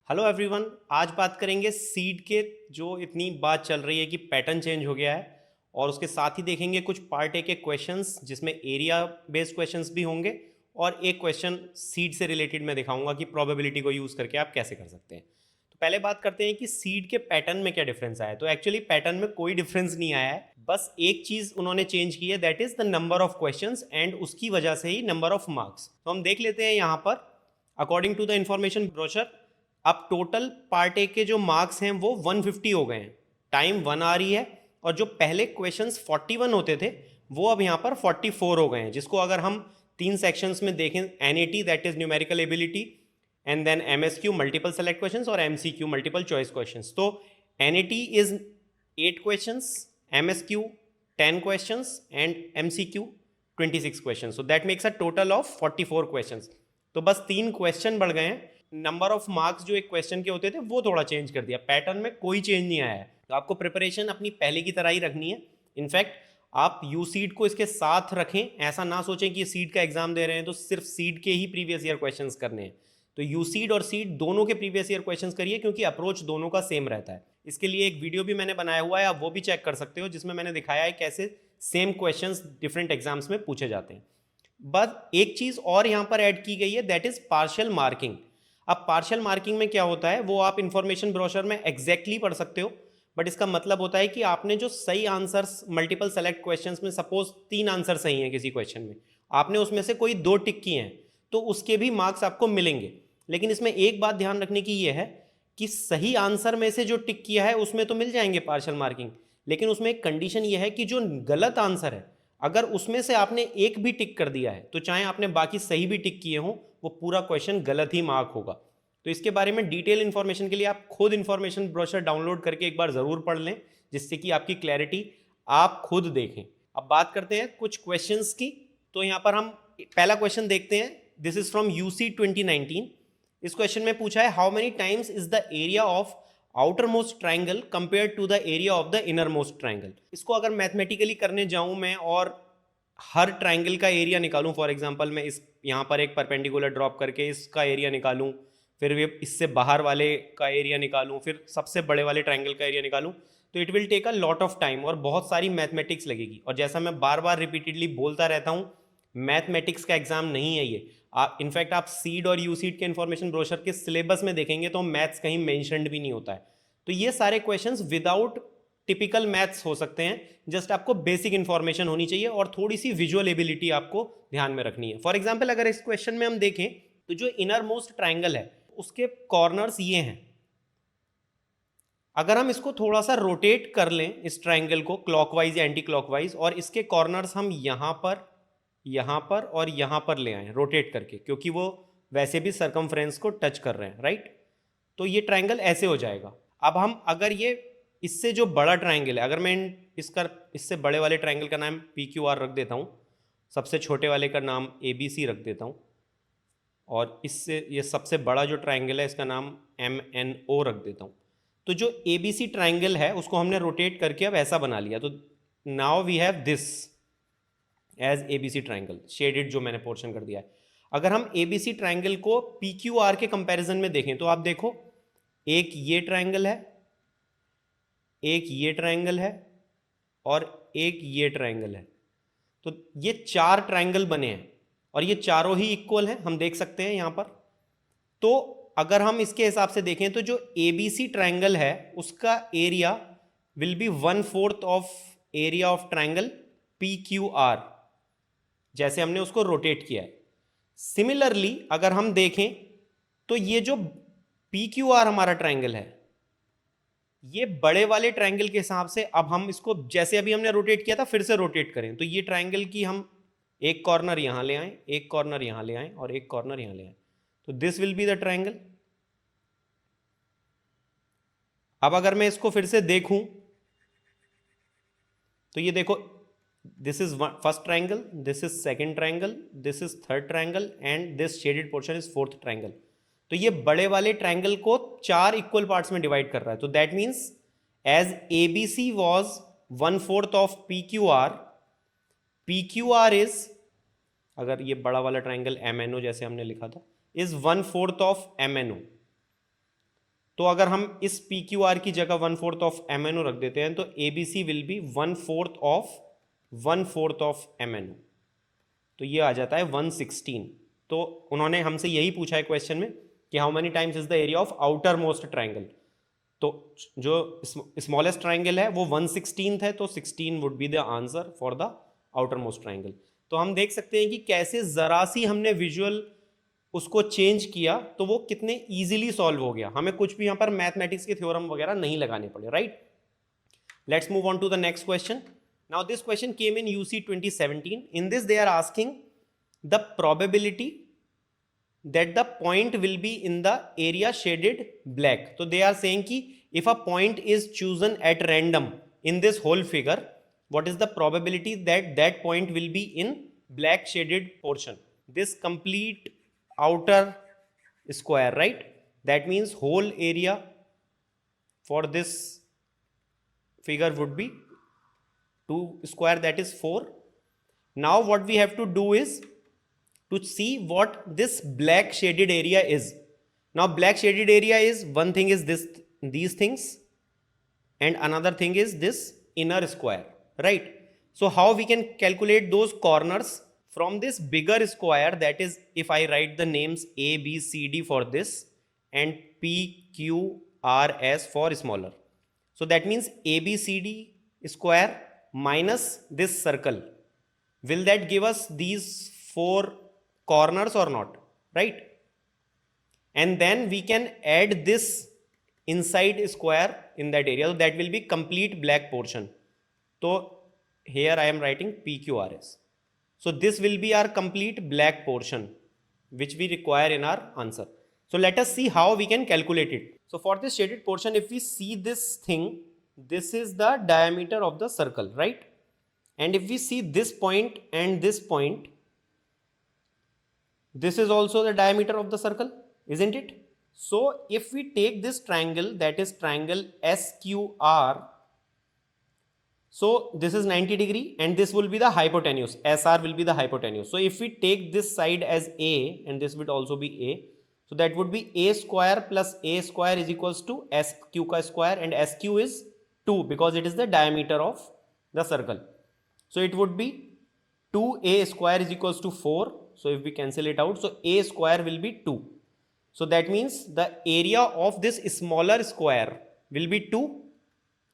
Hello everyone. आज बात करेंगे सीड के जो इतनी बात चल रही है कि पैटर्न चेंज हो गया है, और उसके साथ ही देखेंगे कुछ पार्ट ए के क्वेश्चंस जिसमें एरिया बेस्ड क्वेश्चंस भी होंगे, और एक क्वेश्चन सीड से रिलेटेड मैं दिखाऊंगा कि प्रोबेबिलिटी को यूज़ करके आप कैसे कर सकते हैं। तो पहले बात करते हैं कि सीड के पैटर्न में क्या डिफरेंस आया है। तो एक्चुअली पैटर्न में कोई डिफरेंस नहीं आया है, बस एक चीज़ उन्होंने चेंज की है, that is the number of questions, and उसकी वजह से ही नंबर ऑफ मार्क्स। तो हम देख लेते हैं यहाँ पर according to the information brochure. अब टोटल पार्ट ए के जो मार्क्स हैं वो 150 हो गए हैं, टाइम 1 आ रही है, और जो पहले क्वेश्चंस 41 होते थे वो अब यहाँ पर 44 हो गए हैं, जिसको अगर हम तीन सेक्शंस में देखें, NAT that is numerical ability, and then MSQ multiple select questions, और एमसीक्यू मल्टीपल चॉइस क्वेश्चंस। तो NAT is 8 questions, MSQ 10 questions, and MCQ 26 questions. So that makes a total of 44 questions. तो बस 3 question बढ़ गए हैं। Number of marks जो एक question के होते थे वो थोड़ा चेंज कर दिया, पैटर्न में कोई चेंज नहीं आया है। तो आपको प्रिपरेशन अपनी पहले की तरह ही रखनी है। इनफैक्ट आप यू सीड को इसके साथ रखें, ऐसा ना सोचें कि सीड का एग्जाम दे रहे हैं तो सिर्फ सीड के ही प्रीवियस ईयर क्वेश्चंस करने हैं। तो यू सीड और सीड दोनों के प्रीवियस ईयर क्वेश्चंस करिए, क्योंकि अप्रोच दोनों का सेम रहता है। इसके लिए एक वीडियो भी मैंने बनाया हुआ है, आप वो भी चेक कर सकते हो, जिसमें मैंने दिखाया है कैसे सेम क्वेश्चंस डिफरेंट एग्जाम्स में पूछे जाते हैं। बस एक चीज और यहां पर ऐड की गई है, दैट इज पार्शियल मार्किंग। अब पार्शियल मार्किंग में क्या होता है वो आप इंफॉर्मेशन ब्रोशर में एग्जैक्टली पढ़ सकते हो, बट इसका मतलब होता है कि आपने जो सही आंसर्स मल्टीपल सेलेक्ट क्वेश्चंस में, सपोज 3 आंसर सही हैं किसी क्वेश्चन में, आपने उसमें से कोई 2 टिक किए हैं तो उसके भी मार्क्स आपको मिलेंगे। लेकिन इसमें एक बात ध्यान रखने की ये है कि सही आंसर में से जो टिक किया है उसमें तो मिल जाएंगे पार्शियल मार्किंग, लेकिन उसमें एक कंडीशन ये है कि जो गलत आंसर है, अगर उसमें से आपने एक भी टिक कर दिया है तो चाहे आपने बाकी सही भी टिक किए हों, वो पूरा क्वेश्चन गलत ही मार्क होगा। तो इसके बारे में डिटेल इन्फॉर्मेशन के लिए आप खुद इन्फॉर्मेशन ब्रोशर डाउनलोड करके एक बार ज़रूर पढ़ लें, जिससे कि आपकी क्लैरिटी आप खुद देखें। अब बात करते हैं कुछ क्वेश्चंस की। तो यहाँ पर हम पहला क्वेश्चन देखते हैं। This is from UC 2019। इस क्वेश्चन में पूछा है, how many times is the area of outer most triangle compare to the area of the inner most triangle. इसको अगर मैथमेटिकली करने जाऊं मैं और हर ट्राइंगल का एरिया निकालूं, फॉर एग्जांपल मैं इस यहाँ पर एक परपेंडिकुलर ड्रॉप करके इसका एरिया निकालूं, फिर ये इससे बाहर वाले का एरिया निकालूं, फिर सबसे बड़े वाले ट्राइंगल का एरिया निकालूं, तो it will take a lot of time और बहुत सारी मैथमेटिक्स लगेगी। और जैसा मैं बार बार रिपीटेडली बोलता रहता हूँ, मैथमेटिक्स का एग्जाम नहीं है ये। इनफैक्ट आप सीड और यू सीड के इन्फॉर्मेशन ब्रोशर के सिलेबस में देखेंगे तो मैथ्स कहीं मेंशन्ड भी नहीं होता है। तो ये सारे क्वेश्चंस विदाउट टिपिकल मैथ्स हो सकते हैं, जस्ट आपको बेसिक इंफॉर्मेशन होनी चाहिए और थोड़ी सी विजुअल एबिलिटी आपको ध्यान में रखनी है। फॉर एग्जाम्पल अगर इस क्वेश्चन में हम देखें तो जो इनर मोस्ट ट्राइंगल है उसके कॉर्नर्स ये हैं। अगर हम इसको थोड़ा सा रोटेट कर लें इस ट्राइंगल को क्लॉकवाइज या एंटी क्लॉकवाइज, और इसके कॉर्नर्स हम यहां पर और यहां पर ले आए रोटेट करके, क्योंकि वो वैसे भी सरकमफ्रेंस को टच कर रहे हैं, राइट। तो ये ट्राइंगल ऐसे हो जाएगा। अब हम अगर ये इससे जो बड़ा ट्राइंगल है, अगर मैं इससे बड़े वाले ट्राइंगल का नाम पी क्यू आर रख देता हूँ, सबसे छोटे वाले का नाम ए बी सी रख देता हूँ, और इससे ये सबसे बड़ा जो ट्राइंगल है इसका नाम एम एन ओ रख देता हूँ। तो जो ए बी सी ट्राइंगल है उसको हमने रोटेट करके अब ऐसा बना लिया। तो now we have this as A B C triangle, shaded जो मैंने पोर्शन कर दिया है। अगर हम ए बी सी ट्राइंगल को पी क्यू आर के कंपैरिजन में देखें तो आप देखो, एक ये ट्राइंगल है, एक ये ट्राइंगल है, और एक ये ट्राइंगल है। तो ये 4 ट्राइंगल बने हैं और ये चारों ही इक्वल हैं, हम देख सकते हैं यहां पर। तो अगर हम इसके हिसाब से देखें तो जो एबीसी ट्राइंगल है उसका area will be 1/4 of area of triangle P Q are, जैसे हमने उसको रोटेट किया है। सिमिलरली अगर हम देखें तो ये जो पी क्यू आर हमारा ट्राइंगल है, ये बड़े वाले ट्राइंगल के हिसाब से, अब हम इसको जैसे अभी हमने रोटेट किया था फिर से रोटेट करें तो ये ट्राइंगल की हम एक कॉर्नर यहां ले आए, एक कॉर्नर यहां ले आए, और एक कॉर्नर यहां ले आए। तो this will be the triangle. अब अगर मैं इसको फिर से देखूं तो ये देखो, this is first triangle, this is second triangle, this is third triangle, and this shaded portion is fourth triangle. तो ये बड़े वाले ट्राइंगल को 4 इक्वल पार्ट्स में डिवाइड कर रहा है। तो that means as A B C was 1/4 of P Q R, P Q R is, अगर ये बड़ा वाला ट्राइंगल एम एन ओ जैसे हमने लिखा था, is 1/4 of M N O. तो अगर हम इस पी क्यू आर की जगह 1/4 ऑफ एम एन ओ रख देते हैं तो A B C will be 1/4 of M N O, तो ये आ जाता है 116। तो उन्होंने हमसे यही पूछा है क्वेश्चन में कि how many times is the area of outer most triangle. तो जो स्मॉलेस्ट ट्राइंगल है वो 1/16 है, तो 16 would be the answer for the outer most triangle. तो हम देख सकते हैं कि कैसे जरा सी हमने विजुअल उसको चेंज किया तो वो कितने इजीली सॉल्व हो गया, हमें कुछ भी यहाँ पर मैथमेटिक्स के थ्योरम वगैरह नहीं लगाने पड़े, right. Let's move on to the next question. Now this question came in UC 2017। In this they are asking the probability that the point will be in the area shaded black. So they are saying ki if a point is chosen at random in this whole figure, what is the probability that that point will be in black shaded portion, this complete outer square, right? That means whole area for this figure would be 2 square, that is 4. Now what we have to do is to see what this black shaded area is. Now black shaded area is, one thing is this, these things, and another thing is this inner square, right? So how we can calculate those corners from this bigger square, that is if I write the names A, B, C, D for this and P, Q, R, S for smaller. So that means A, B, C, D square minus this circle. Will that give us these 4 corners or not, right? And then we can add this inside square in that area, so that will be complete black portion. So here I am writing PQRS. So this will be our complete black portion which we require in our answer. So let us see how we can calculate it. So for this shaded portion, if we see this thing, this is the diameter of the circle, right? And if we see this point and this point, this is also the diameter of the circle, isn't it? So if we take this triangle, that is triangle SQR, so this is 90 degree and this will be the hypotenuse, SR will be the hypotenuse. So if we take this side as A and this would also be A, so that would be A square plus A square is equals to SQ square, and SQ is 2 because it is the diameter of the circle. So it would be 2A square is equals to 4. So if we cancel it out, so A square will be 2. So that means the area of this smaller square will be 2,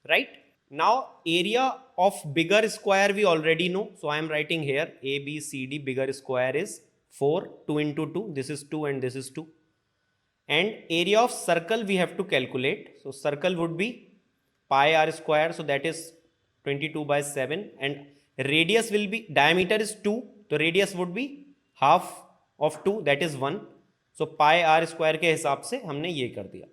right? Now area of bigger square we already know. So I am writing here A, B, C, D, bigger square is 4, 2 into 2, this is 2 and this is 2. And area of circle we have to calculate. So circle would be pi r square, so that is 22/7, and radius will be, diameter is 2, तो radius would be half of 2, that is 1. So pi r square के हिसाब से हमने ये कर दिया।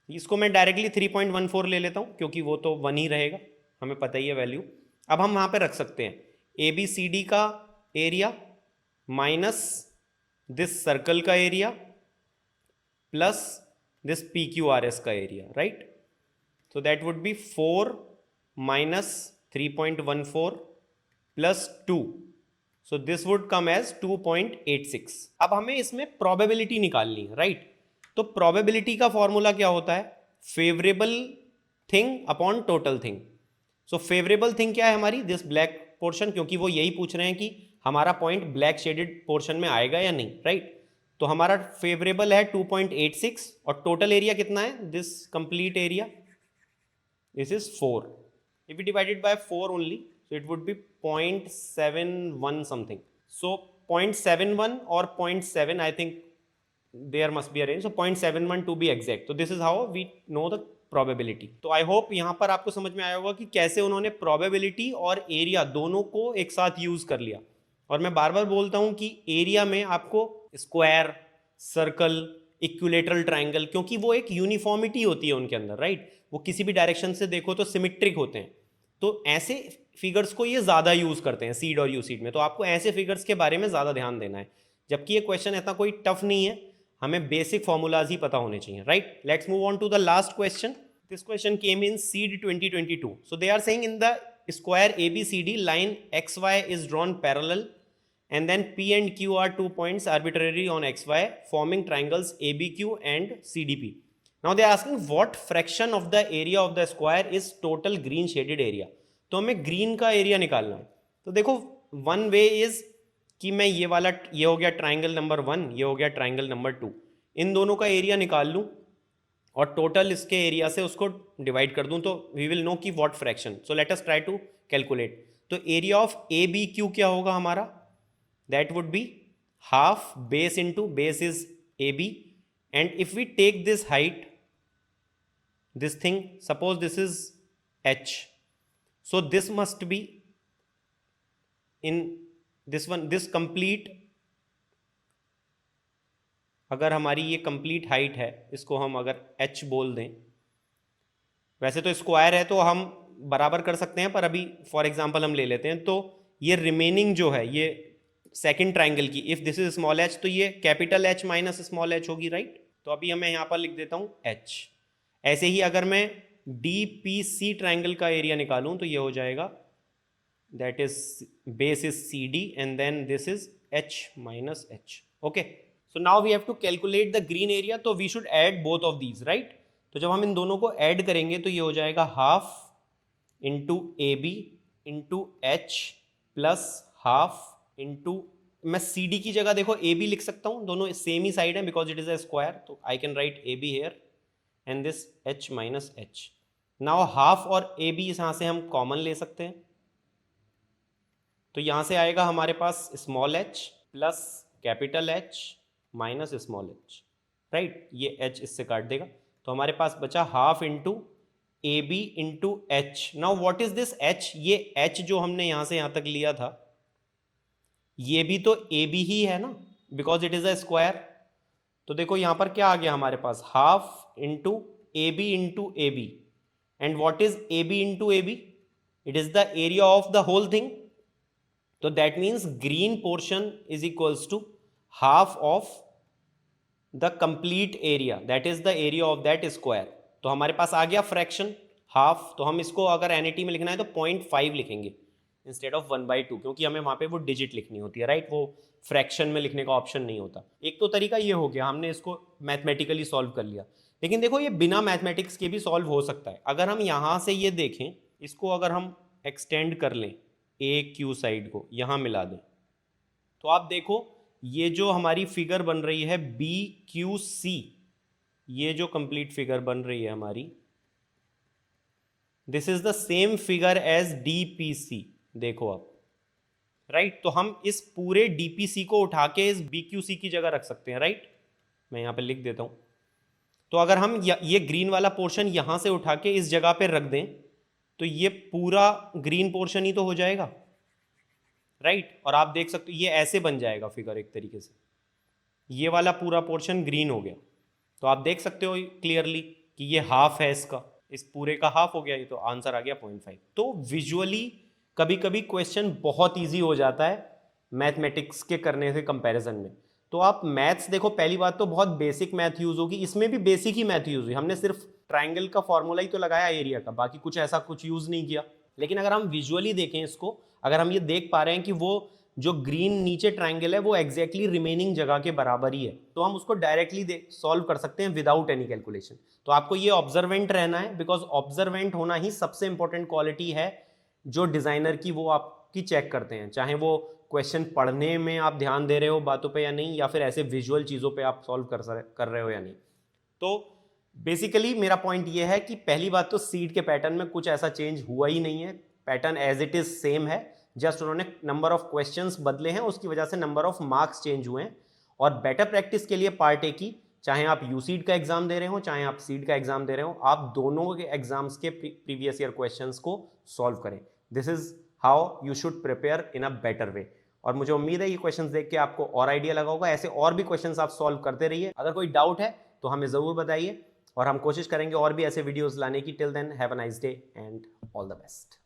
इसको मैं डायरेक्टली 3.14 ले लेता हूँ क्योंकि वो तो 1 ही रहेगा, हमें पता ही है वैल्यू। अब हम वहाँ पे रख सकते हैं ए बी सी डी का एरिया माइनस दिस सर्कल का area plus this P Q R S का area, right? So that would be 4 minus 3.14 plus 2. So this would come as 2.86. अब हमें इसमें probability निकालनी है, right? तो probability का फॉर्मूला क्या होता है? Favorable thing upon total thing. So favorable thing क्या है हमारी? This black portion, क्योंकि वो यही पूछ रहे हैं कि हमारा पॉइंट ब्लैक शेडेड पोर्शन में आएगा या नहीं, राइट? तो हमारा फेवरेबल है 2.86 और टोटल एरिया कितना है? This complete area, this is 4. If we divide it by 4 only, so it would be 0.71 something. So 0.71 or 0.7, I think there must be a range. So 0.71 to be exact. So this is how we know the probability. तो I hope यहाँ पर आपको समझ में आया होगा कि कैसे उन्होंने probability और एरिया दोनों को एक साथ यूज कर लिया। और मैं बार बार बोलता हूँ कि एरिया में आपको स्क्वायर, सर्कल, इक्विलेटरल ट्राइंगल, क्योंकि वो एक यूनिफॉर्मिटी होती है उनके अंदर, राइट? वो किसी भी डायरेक्शन से देखो तो सिमेट्रिक होते हैं, तो ऐसे फिगर्स को ये ज़्यादा यूज़ करते हैं सीड और यू सीड में। तो आपको ऐसे फिगर्स के बारे में ज़्यादा ध्यान देना है, जबकि ये क्वेश्चन इतना कोई टफ नहीं है, हमें बेसिक फॉर्मूलाज ही पता होने चाहिए, right? Let's move on to the last question. This question came in CEED 2022. So they are saying in the square ABCD line XY is drawn parallel and then P and Q are 2 points arbitrarily on XY forming triangles ABQ and CDP. Now they are asking what fraction of the area of the square is total green shaded area. तो हमें green का area निकालना है। तो देखो one way is कि मैं ये वाला, ये हो गया ट्राइंगल नंबर 1, ये हो गया ट्राइंगल नंबर 2, इन दोनों का एरिया निकाल लूँ और टोटल इसके एरिया से उसको डिवाइड कर दूं, तो वी विल नो कि what fraction. So let us try to calculate. तो area of A B Q क्या होगा हमारा, that would be half base into base is A B, and if we take this height, this thing, suppose this is h, so this must be in this one, this complete, अगर हमारी ये complete height है, इसको हम अगर h बोल दें, वैसे तो स्क्वायर है तो हम बराबर कर सकते हैं, पर अभी फॉर एग्जांपल हम ले लेते हैं। तो ये रिमेनिंग जो है ये सेकंड ट्राइंगल की, if this is small h, तो ये capital H minus small h होगी, राइट। तो अभी हमें यहाँ पर लिख देता हूँ h। ऐसे ही अगर मैं DPC ट्राइंगल का एरिया निकालूं तो ये हो जाएगा, that is base is CD and then this is h minus h। Okay, so now we have to calculate the green area, तो we should add both of these, right. तो जब हम इन दोनों को ऐड करेंगे तो ये हो जाएगा half into AB into H plus half into, मैं CD की जगह देखो AB लिख सकता हूँ, दोनों सेम ही साइड है because it is a square, तो I can write AB here and this H minus H। Now half और AB यहाँ से हम कॉमन ले सकते हैं, तो यहाँ से आएगा हमारे पास small h plus capital H minus small h, right. ये h इससे काट देगा, तो हमारे पास बचा half into AB into H। Now what is this H, ये H जो हमने यहाँ से यहाँ तक लिया था, ये भी तो AB ही है ना, because it is a square. तो देखो यहाँ पर क्या आ गया हमारे पास, half into AB into AB, and what is AB into AB, it is the area of the whole thing. तो that means green portion is equals to half of the complete area, that is the area of that square. तो हमारे पास आ गया fraction half, तो हम इसको अगर NAT में लिखना है तो 0.5 लिखेंगे इंस्टेड ऑफ 1/2, क्योंकि हमें वहाँ पे वो डिजिट लिखनी होती है, राइट, वो फ्रैक्शन में लिखने का ऑप्शन नहीं होता। एक तो तरीका ये हो गया, हमने इसको मैथमेटिकली सॉल्व कर लिया, लेकिन देखो ये बिना मैथमेटिक्स के भी सॉल्व हो सकता है। अगर हम यहाँ से ये देखें, इसको अगर हम एक्सटेंड कर लें AQ साइड को, यहाँ मिला दें, तो आप देखो ये जो हमारी फिगर बन रही है BQC, ये जो कंप्लीट फिगर बन रही है हमारी, this is the same figure as DPC। देखो आप, राइट, तो हम इस पूरे DPC को उठा के इस BQC की जगह रख सकते हैं, राइट। मैं यहाँ पे लिख देता हूँ। तो अगर हम ये ग्रीन वाला पोर्शन यहाँ से उठा के इस जगह पे रख दें, तो ये पूरा ग्रीन पोर्शन ही तो हो जाएगा, राइट। और आप देख सकते हो ये ऐसे बन जाएगा फिगर एक तरीके से, ये वाला पूरा पोर्शन ग्रीन हो गया। तो आप देख सकते हो क्लियरली कि ये हाफ है इसका, इस पूरे का हाफ हो गया, ये तो आंसर आ गया 0.5। तो विजुअली कभी कभी क्वेश्चन बहुत ईजी हो जाता है मैथमेटिक्स के करने से कंपैरिजन में। तो आप मैथ्स देखो, पहली बात तो बहुत बेसिक मैथ यूज होगी, इसमें भी बेसिक ही मैथ यूज हुई, हमने सिर्फ ट्राइंगल का फॉर्मूला ही तो लगाया एरिया का, बाकी कुछ ऐसा कुछ यूज नहीं किया। लेकिन अगर हम विजुअली देखें इसको, अगर हम ये देख पा रहे हैं कि वो जो ग्रीन नीचे ट्राइंगल है वो एग्जैक्टली रिमेनिंग जगह के बराबर ही है, तो हम उसको डायरेक्टली सॉल्व कर सकते हैं विदाउट एनी कैलकुलेशन। तो आपको ये ऑब्जर्वेंट रहना है, बिकॉज ऑब्जर्वेंट होना ही सबसे इंपॉर्टेंट क्वालिटी है जो डिजाइनर की वो आपकी चेक करते हैं, चाहे वो क्वेश्चन पढ़ने में आप ध्यान दे रहे हो बातों पे या नहीं, या फिर ऐसे विजुअल चीज़ों पे आप सॉल्व कर रहे हो या नहीं। तो बेसिकली मेरा पॉइंट ये है कि पहली बात तो सीड के पैटर्न में कुछ ऐसा चेंज हुआ ही नहीं है, pattern as it is same है, जस्ट उन्होंने नंबर ऑफ क्वेश्चंस बदले हैं, उसकी वजह से नंबर ऑफ मार्क्स चेंज हुए हैं। और बेटर प्रैक्टिस के लिए पार्ट ए की, चाहे आप यूसीड का एग्जाम दे रहे हो चाहे आप सीड का एग्जाम दे रहे हो, आप दोनों के एग्जाम्स के प्रीवियस ईयर क्वेश्चंस को सॉल्व करें। This is how you should prepare in a better way. और मुझे उम्मीद है ये क्वेश्चंस देख के आपको और आइडिया लगा होगा। ऐसे और भी क्वेश्चंस आप सॉल्व करते रहिए। अगर कोई डाउट है तो हमें ज़रूर बताइए और हम कोशिश करेंगे और भी ऐसे वीडियोस लाने की। Till then have a nice day and all the best.